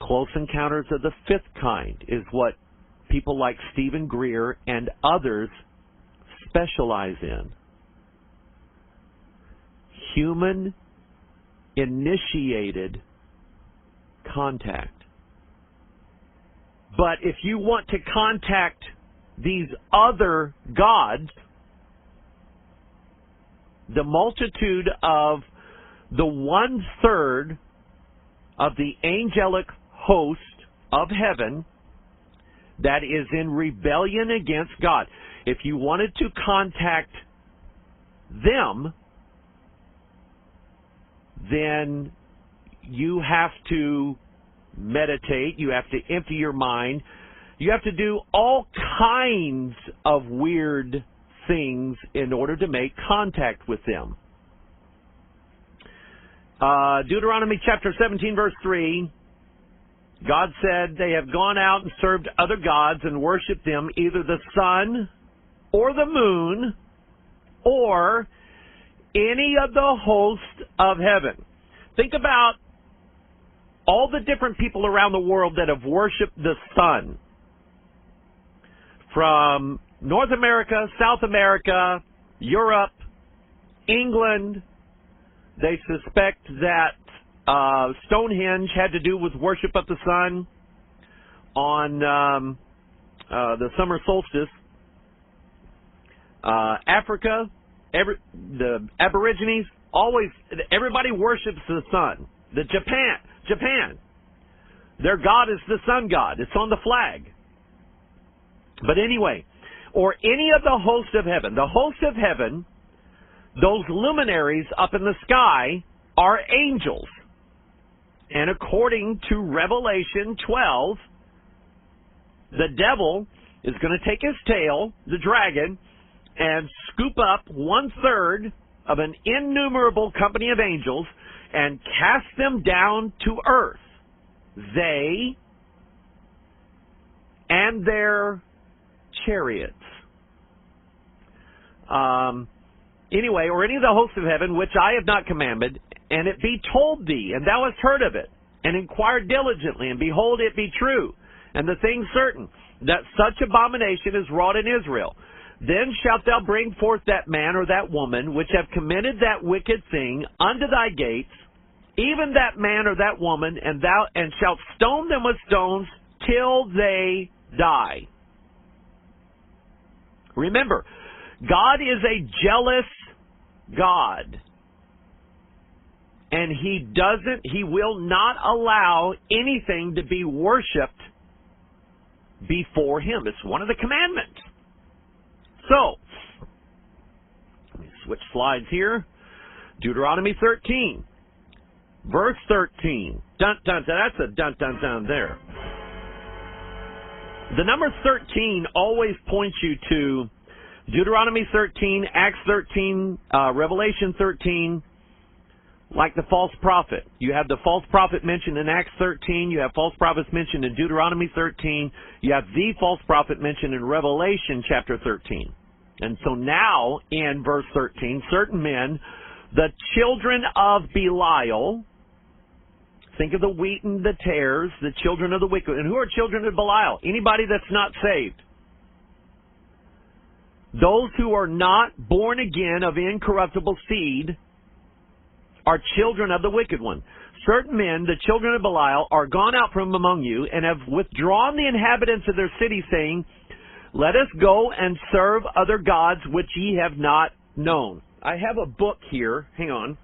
Close encounters of the fifth kind is what people like Stephen Greer and others specialize in. Human-initiated contact. But if you want to contact these other gods, the multitude of the 1/3 of the angelic host of heaven that is in rebellion against God, if you wanted to contact them, then you have to meditate, you have to empty your mind, you have to do all kinds of weird things in order to make contact with them. Deuteronomy chapter 17, verse 3, God said, they have gone out and served other gods and worshipped them, either the sun or the moon or any of the host of heaven. Think about all the different people around the world that have worshipped the sun. From North America, South America, Europe, England. They suspect that Stonehenge had to do with worship of the sun on the summer solstice. Africa, the Aborigines, everybody worships the sun. Japan, their god is the sun god. It's on the flag. But anyway, or any of the hosts of heaven. The hosts of heaven, those luminaries up in the sky, are angels. And according to Revelation 12, the devil is going to take his tail, the dragon, and scoop up 1/3 of an innumerable company of angels and cast them down to earth. They and their chariots. Anyway, or any of the hosts of heaven, which I have not commanded, and it be told thee, and thou hast heard of it, and inquired diligently, and behold, it be true, and the thing certain, that such abomination is wrought in Israel. Then shalt thou bring forth that man or that woman, which have committed that wicked thing, unto thy gates, even that man or that woman, and shalt stone them with stones till they die. Remember, God is a jealous God. And He will not allow anything to be worshipped before Him. It's one of the commandments. So, let me switch slides here. Deuteronomy 13, verse 13. Dun, dun, dun. That's a dun, dun, dun there. The number 13 always points you to Deuteronomy 13, Acts 13, Revelation 13, like the false prophet. You have the false prophet mentioned in Acts 13. You have false prophets mentioned in Deuteronomy 13. You have the false prophet mentioned in Revelation chapter 13. And so now, in verse 13, certain men, the children of Belial, think of the wheat and the tares, the children of the wicked. And who are children of Belial? Anybody that's not saved. Those who are not born again of incorruptible seed are children of the wicked one. Certain men, the children of Belial, are gone out from among you, and have withdrawn the inhabitants of their city, saying, let us go and serve other gods which ye have not known. I have a book here, hang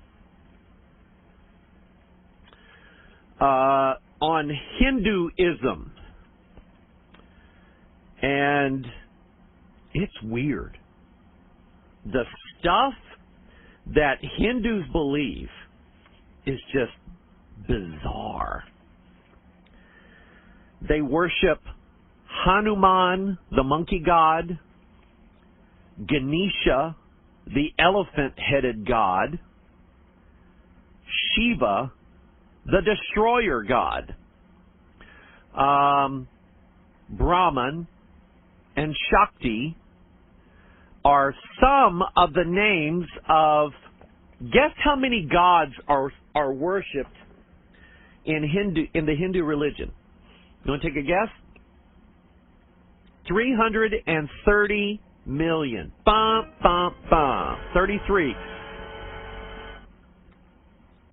on Hinduism. And it's weird. The stuff that Hindus believe is just bizarre. They worship Hanuman, the monkey god, Ganesha, the elephant-headed god, Shiva, the destroyer god, Brahman, and Shakti are some of the names of, guess how many gods are worshipped in the Hindu religion? You want to take a guess? 330 million. Bum, bum, bum. 33.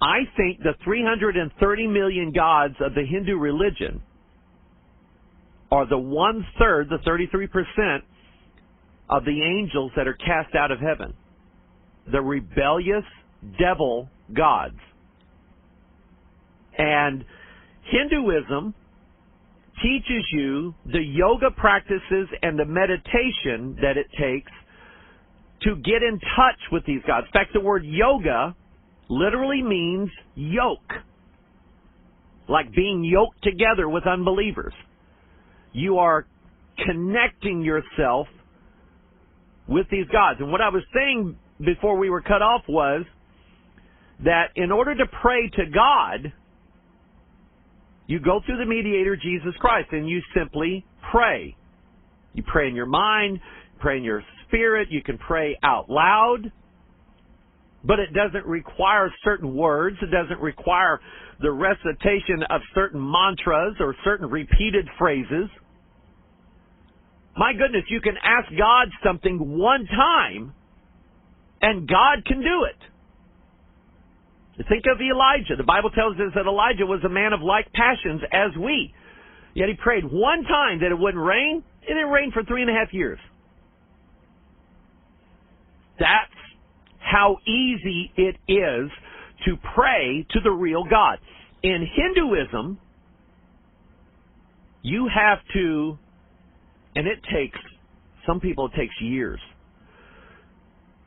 I think the 330 million gods of the Hindu religion are the 1/3, the 33% of the angels that are cast out of heaven. The rebellious devil gods. And Hinduism teaches you the yoga practices and the meditation that it takes to get in touch with these gods. In fact, the word yoga literally means yoke. Like being yoked together with unbelievers. You are connecting yourself with these gods. And what I was saying before we were cut off was that in order to pray to God, you go through the mediator, Jesus Christ, and you simply pray. You pray in your mind, pray in your spirit, you can pray out loud, but it doesn't require certain words, it doesn't require the recitation of certain mantras or certain repeated phrases. My goodness, you can ask God something one time, and God can do it. Think of Elijah. The Bible tells us that Elijah was a man of like passions as we. Yet he prayed one time that it wouldn't rain. It didn't rain for 3.5 years. That's how easy it is to pray to the real God. In Hinduism, you have to, and it takes, some people it takes years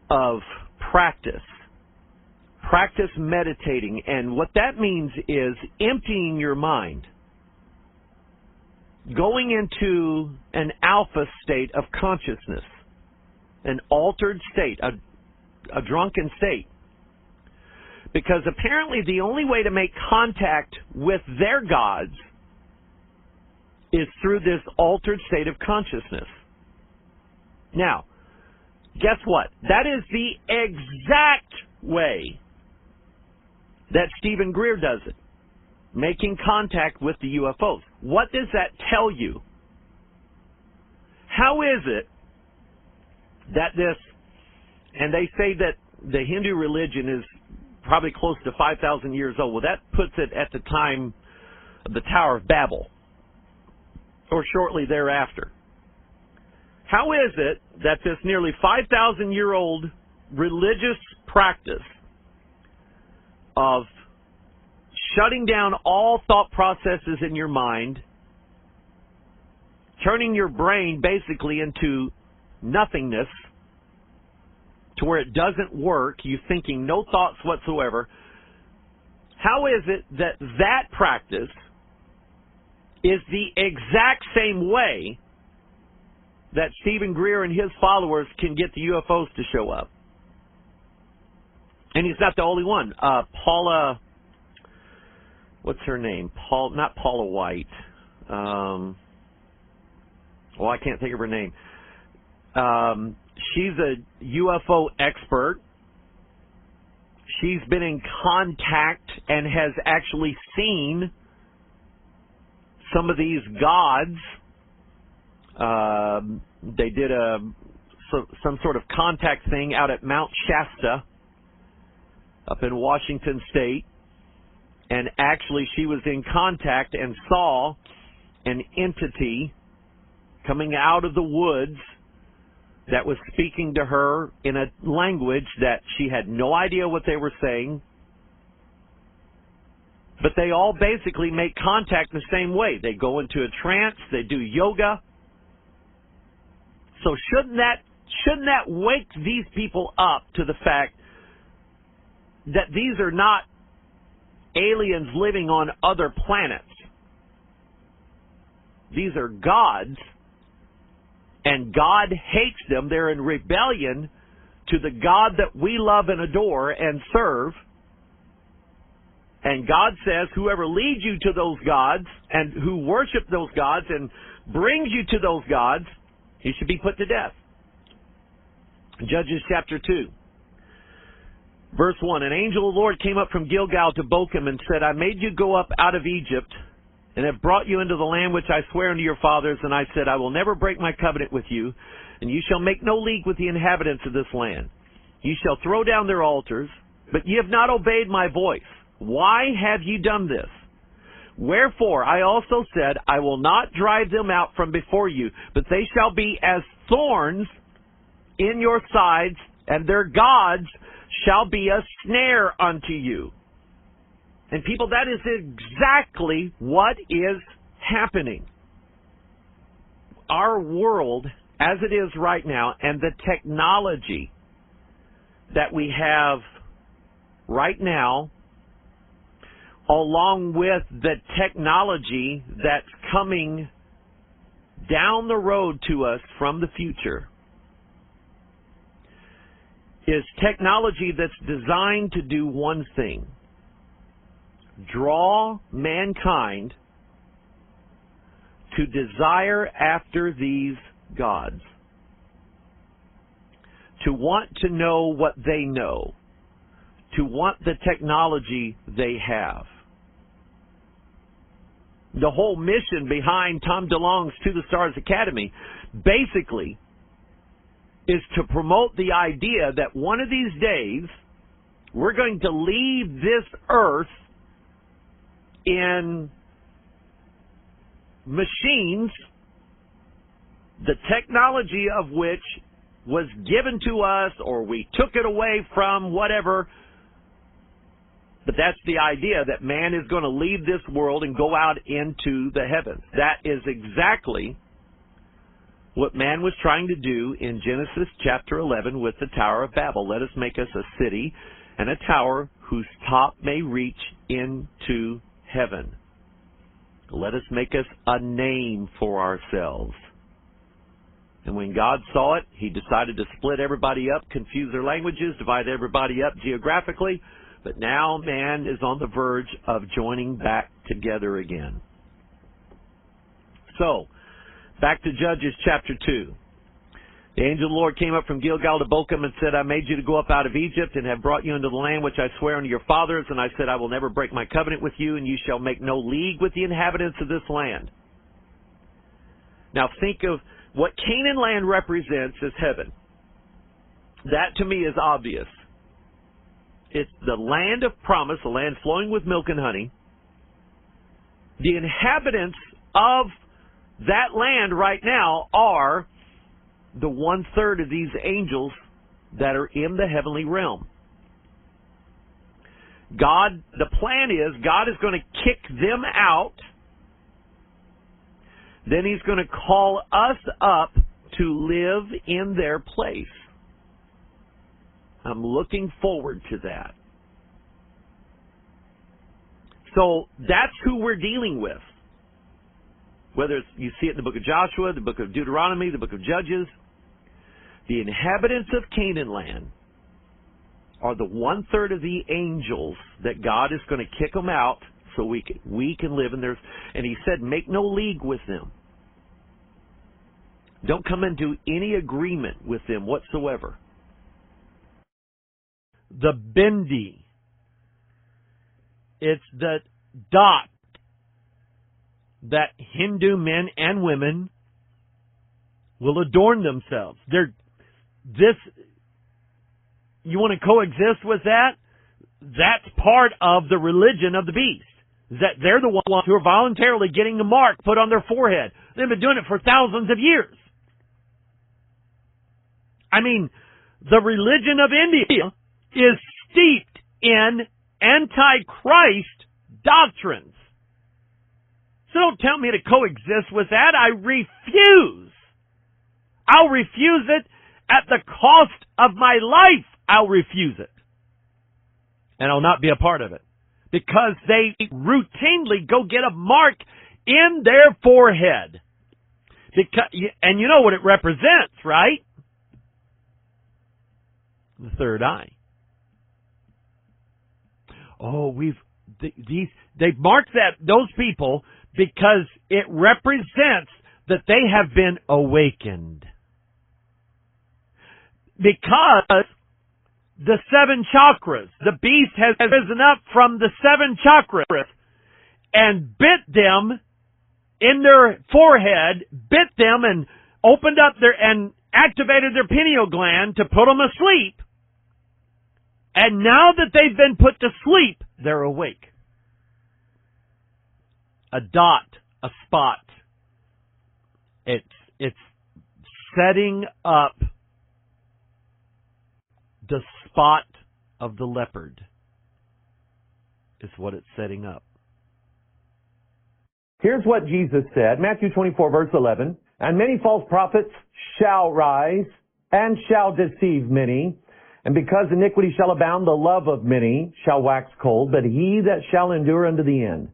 of practice. Practice meditating, and what that means is emptying your mind, going into an alpha state of consciousness, an altered state, a drunken state. Because apparently the only way to make contact with their gods is through this altered state of consciousness. Now, guess what? That is the exact way that Stephen Greer does it, making contact with the UFOs. What does that tell you? How is it that this, and they say that the Hindu religion is probably close to 5,000 years old. Well, that puts it at the time of the Tower of Babel, or shortly thereafter. How is it that this nearly 5,000-year-old religious practice of shutting down all thought processes in your mind, turning your brain basically into nothingness to where it doesn't work, you thinking no thoughts whatsoever, how is it that that practice is the exact same way that Stephen Greer and his followers can get the UFOs to show up? And he's not the only one. Paula, what's her name? Not Paula White. I can't think of her name. She's a UFO expert. She's been in contact and has actually seen some of these gods. They did some sort of contact thing out at Mount Shasta up in Washington State, and actually she was in contact and saw an entity coming out of the woods that was speaking to her in a language that she had no idea what they were saying, but they all basically make contact the same way. They go into a trance, they do yoga. So shouldn't that wake these people up to the fact that these are not aliens living on other planets? These are gods, and God hates them. They're in rebellion to the God that we love and adore and serve. And God says whoever leads you to those gods and who worship those gods and brings you to those gods, he should be put to death. Judges chapter 2. Verse 1, an angel of the Lord came up from Gilgal to Bochum and said, I made you go up out of Egypt and have brought you into the land which I swear unto your fathers. And I said, I will never break my covenant with you, and you shall make no league with the inhabitants of this land. You shall throw down their altars, but ye have not obeyed my voice. Why have ye done this? Wherefore I also said, I will not drive them out from before you, but they shall be as thorns in your sides, and their gods shall be a snare unto you. And people, that is exactly what is happening. Our world, as it is right now, and the technology that we have right now, along with the technology that's coming down the road to us from the future, is technology that's designed to do one thing: draw mankind to desire after these gods, to want to know what they know, to want the technology they have. The whole mission behind Tom DeLonge's To the Stars Academy basically is to promote the idea that one of these days we're going to leave this earth in machines, the technology of which was given to us or we took it away from, whatever. But that's the idea, that man is going to leave this world and go out into the heavens. That is exactly what man was trying to do in Genesis chapter 11 with the Tower of Babel. Let us make us a city and a tower whose top may reach into heaven. Let us make us a name for ourselves. And when God saw it, He decided to split everybody up, confuse their languages, divide everybody up geographically. But now man is on the verge of joining back together again. So, back to Judges chapter 2. The angel of the Lord came up from Gilgal to Bochum and said, I made you to go up out of Egypt and have brought you into the land which I swear unto your fathers. And I said, I will never break my covenant with you, and you shall make no league with the inhabitants of this land. Now think of what Canaan land represents as heaven. That to me is obvious. It's the land of promise, a land flowing with milk and honey. The inhabitants of that land right now are the 1/3 of these angels that are in the heavenly realm. God, the plan is, God is going to kick them out. Then He's going to call us up to live in their place. I'm looking forward to that. So that's who we're dealing with. Whether it's, you see it in the book of Joshua, the book of Deuteronomy, the book of Judges, the inhabitants of Canaan land are the 1/3 of the angels that God is going to kick them out so we can live in theirs. And He said, make no league with them. Don't come into any agreement with them whatsoever. The Bindi. It's the dot that Hindu men and women will adorn themselves. You want to coexist with that? That's part of the religion of the beast. That they're the ones who are voluntarily getting the mark put on their forehead. They've been doing it for thousands of years. I mean, the religion of India is steeped in Antichrist doctrines. So don't tell me to coexist with that. I refuse. I'll refuse it at the cost of my life. I'll refuse it. And I'll not be a part of it. Because they routinely go get a mark in their forehead. And you know what it represents, right? The third eye. Oh, they've marked those people because it represents that they have been awakened. Because the 7 chakras. The beast has risen up from the 7 chakras and bit them in their forehead, bit them and opened up and activated their pineal gland to put them asleep. And now that they've been put to sleep, they're awake. A dot, a spot. It's setting up the spot of the leopard is what it's setting up. Here's what Jesus said, Matthew 24, verse 11. And many false prophets shall rise and shall deceive many. And because iniquity shall abound, the love of many shall wax cold. But he that shall endure unto the end,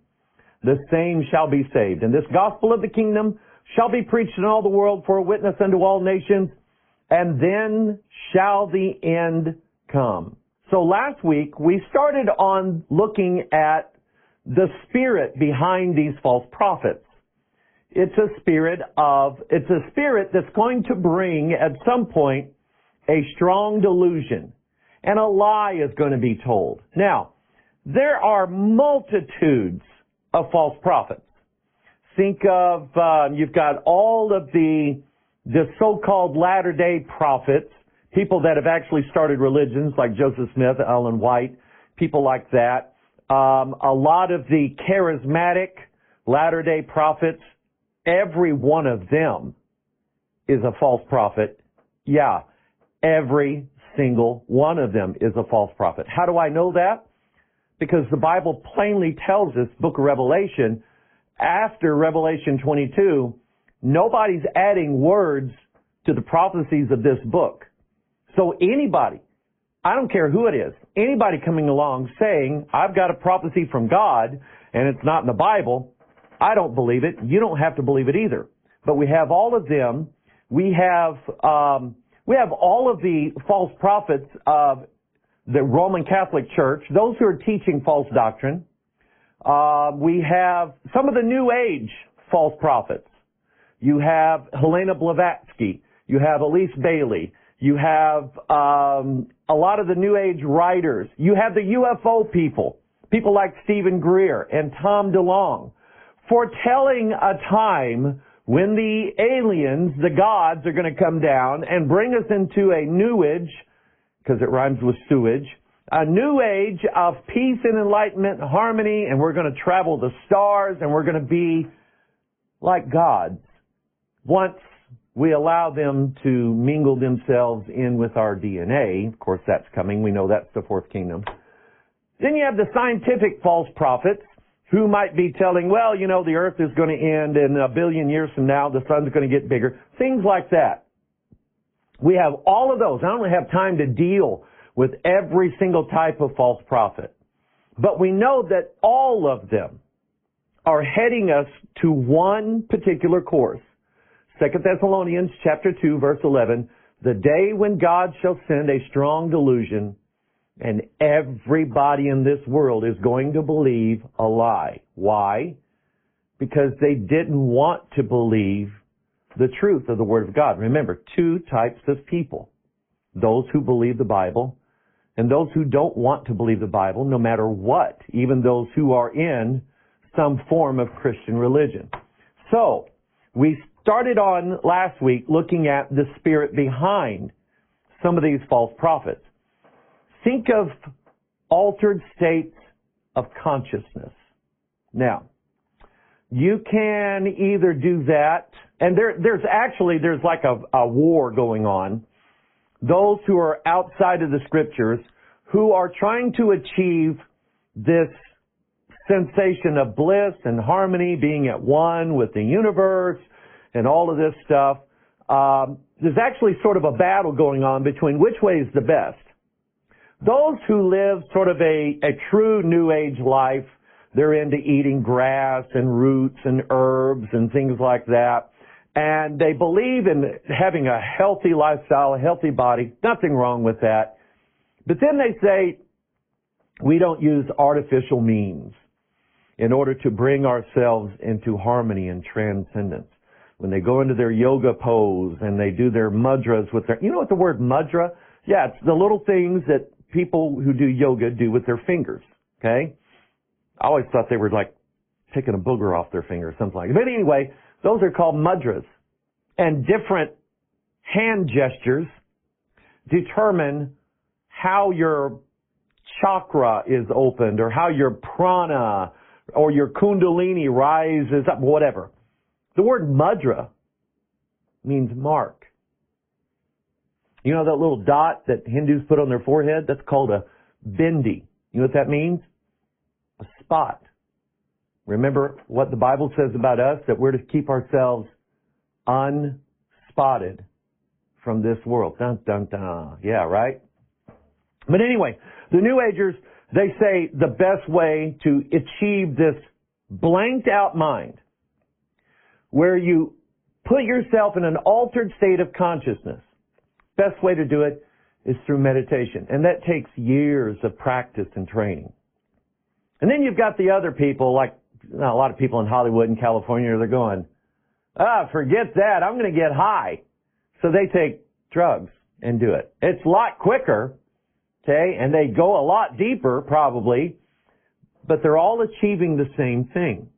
the same shall be saved. And this gospel of the kingdom shall be preached in all the world for a witness unto all nations. And then shall the end come. So last week we started on looking at the spirit behind these false prophets. It's a spirit that's going to bring at some point a strong delusion, and a lie is going to be told. Now, there are multitudes of false prophets. Think of, you've got all of the so-called Latter-day prophets, people that have actually started religions like Joseph Smith, Ellen White, people like that. A lot of the charismatic Latter-day prophets, every one of them is a false prophet. Yeah, every single one of them is a false prophet. How do I know that? Because the Bible plainly tells us, book of Revelation, after Revelation 22, nobody's adding words to the prophecies of this book. So anybody, I don't care who it is, anybody coming along saying, I've got a prophecy from God and it's not in the Bible, I don't believe it. You don't have to believe it either. But we have all of them. We have all of the false prophets of the Roman Catholic Church, those who are teaching false doctrine. We have some of the New Age false prophets. You have Helena Blavatsky. You have Elise Bailey. You have a lot of the New Age writers. You have the UFO people like Stephen Greer and Tom DeLonge, foretelling a time when the aliens, the gods, are going to come down and bring us into a new age, because it rhymes with sewage, a new age of peace and enlightenment and harmony, and we're going to travel the stars, and we're going to be like gods once we allow them to mingle themselves in with our DNA. Of course, that's coming. We know that's the fourth kingdom. Then you have the scientific false prophets who might be telling, well, you know, the earth is going to end in 1 billion years from now. The sun's going to get bigger. Things like that. We have all of those. I don't have time to deal with every single type of false prophet. But we know that all of them are heading us to one particular course. 2 Thessalonians chapter 2, verse 11, the day when God shall send a strong delusion, and everybody in this world is going to believe a lie. Why? Because they didn't want to believe the truth of the Word of God. Remember, two types of people. Those who believe the Bible and those who don't want to believe the Bible, no matter what, even those who are in some form of Christian religion. So, we started on last week looking at the spirit behind some of these false prophets. Think of altered states of consciousness. Now, you can either do that, and there's like a war going on. Those who are outside of the scriptures who are trying to achieve this sensation of bliss and harmony, being at one with the universe and all of this stuff. There's actually sort of a battle going on between which way is the best. Those who live sort of a true New Age life, they're into eating grass and roots and herbs and things like that. And they believe in having a healthy lifestyle, a healthy body. Nothing wrong with that. But then they say, we don't use artificial means in order to bring ourselves into harmony and transcendence. When they go into their yoga pose and they do their mudras with their, you know what the word mudra? Yeah, it's the little things that people who do yoga do with their fingers, okay? I always thought they were like taking a booger off their finger or something like that. But anyway, those are called mudras. And different hand gestures determine how your chakra is opened or how your prana or your kundalini rises up, whatever. The word mudra means mark. You know that little dot that Hindus put on their forehead? That's called a bindi. You know what that means? A spot. Remember what the Bible says about us, that we're to keep ourselves unspotted from this world. Dun, dun, dun. Yeah, right? But anyway, the New Agers, they say the best way to achieve this blanked out mind, where you put yourself in an altered state of consciousness, best way to do it is through meditation. And that takes years of practice and training. And then you've got the other people, like a lot of people in Hollywood and California, they're going, forget that, I'm going to get high. So they take drugs and do it. It's a lot quicker, okay, and they go a lot deeper probably, but they're all achieving the same thing.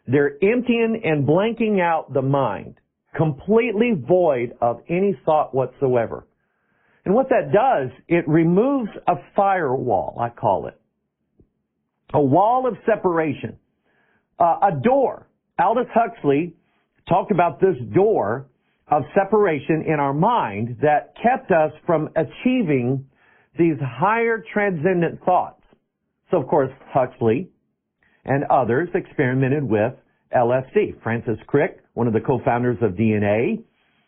They're emptying and blanking out the mind, completely void of any thought whatsoever. And what that does, it removes a firewall, I call it. A wall of separation. A door. Aldous Huxley talked about this door of separation in our mind that kept us from achieving these higher transcendent thoughts. So, of course, Huxley and others experimented with LSD. Francis Crick, one of the co-founders of DNA,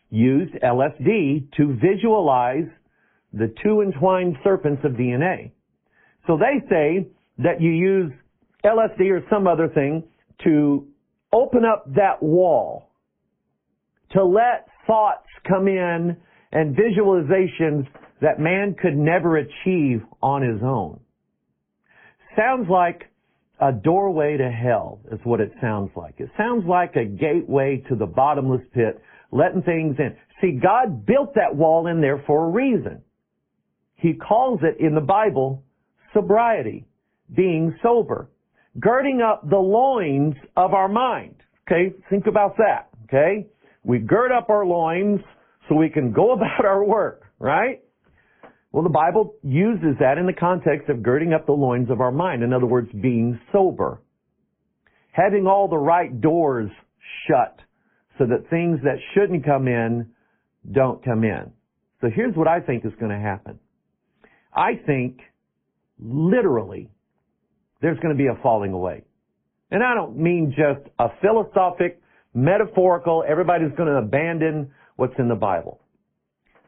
used LSD to visualize the two entwined serpents of DNA. So they say that you use LSD or some other thing to open up that wall, to let thoughts come in and visualizations that man could never achieve on his own. Sounds like a doorway to hell is what it sounds like. It sounds like a gateway to the bottomless pit, letting things in. See, God built that wall in there for a reason. He calls it in the Bible sobriety, being sober, girding up the loins of our mind. Okay, think about that. Okay, we gird up our loins so we can go about our work, right? Well, the Bible uses that in the context of girding up the loins of our mind. In other words, being sober. Having all the right doors shut so that things that shouldn't come in don't come in. So here's what I think is going to happen. I think, literally, there's going to be a falling away. And I don't mean just a philosophic, metaphorical, everybody's going to abandon what's in the Bible.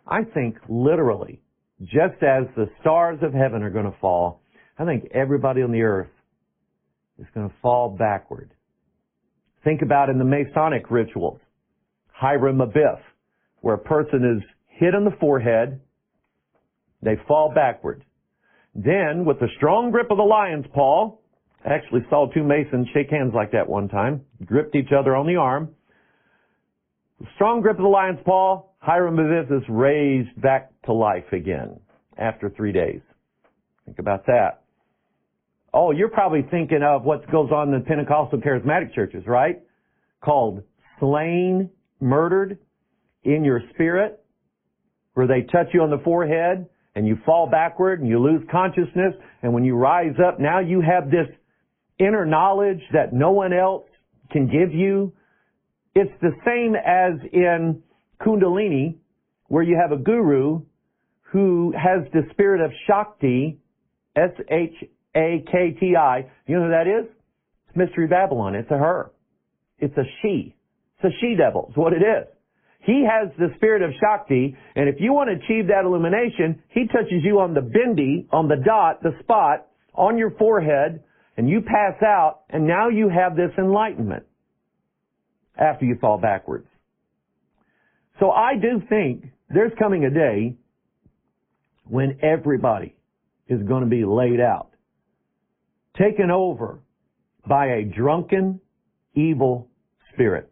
I think, literally, just as the stars of heaven are going to fall, I think everybody on the earth is going to fall backward. Think about in the Masonic rituals, Hiram Abiff, where a person is hit on the forehead, they fall backward. Then, with the strong grip of the lion's paw, I actually saw two Masons shake hands like that one time, gripped each other on the arm. The strong grip of the lion's paw, Hiram Abiff is raised back to life again after 3 days. Think about that. Oh, you're probably thinking of what goes on in the Pentecostal charismatic churches, right? Called slain, murdered in your spirit, where they touch you on the forehead and you fall backward and you lose consciousness, and when you rise up, now you have this inner knowledge that no one else can give you. It's the same as in Kundalini, where you have a guru who has the spirit of Shakti, S-H-A-K-T-I. You know who that is? It's Mystery Babylon. It's a her. It's a she. It's a she-devil is what it is. He has the spirit of Shakti, and if you want to achieve that illumination, he touches you on the bindi, on the dot, the spot, on your forehead, and you pass out, and now you have this enlightenment after you fall backwards. So I do think there's coming a day when everybody is going to be laid out, taken over by a drunken, evil spirit.